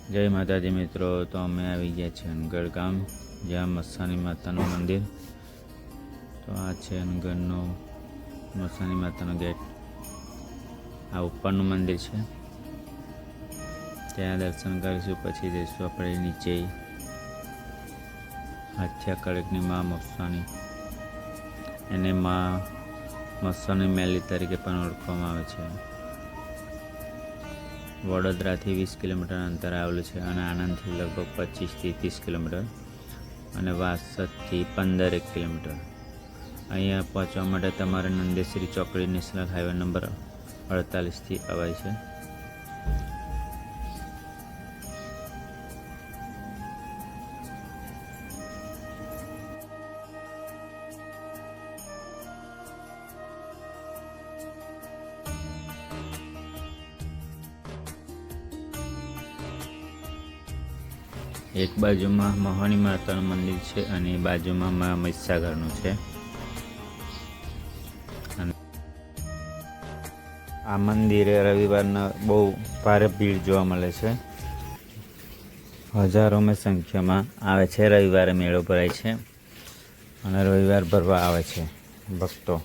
જય માતાજી મિત્રો, તો અમે આવી ગયા છે અનગઢ ગામ, જ્યાં મસાણી માતાનું મંદિર. તો આ છે અનગઢનો મસાણી માતાનો ગેટ. આ ઉપરનું મંદિર છે, ત્યાં દર્શન કરીશું. પછી જઈશું આપણે નીચે હાથિયા કળકની મા મસાણી, એને મા મસાણી મેલી તરીકે પણ ઓળખવામાં આવે છે. વડોદરાથી 20 કિલોમીટર અંતર આવેલું છે અને આણંદથી લગભગ 25થી 30 કિલોમીટર અને વાસદથી 15 કિલોમીટર. અહીંયા પહોંચવા માટે તમારે નંદેશ્રી ચોકડી નેશનલ હાઈવે નંબર 48થી અવાય છે. એક બાજુમાં મહાણી માતાનું મંદિર છે અને એ બાજુમાં મા મહીસાગરનું છે. અને આ મંદિરે રવિવારના બહુ ભારે ભીડ જોવા મળે છે. હજારોમાં સંખ્યામાં આવે છે. રવિવારે મેળો ભરાય છે અને રવિવાર ભરવા આવે છે ભક્તો.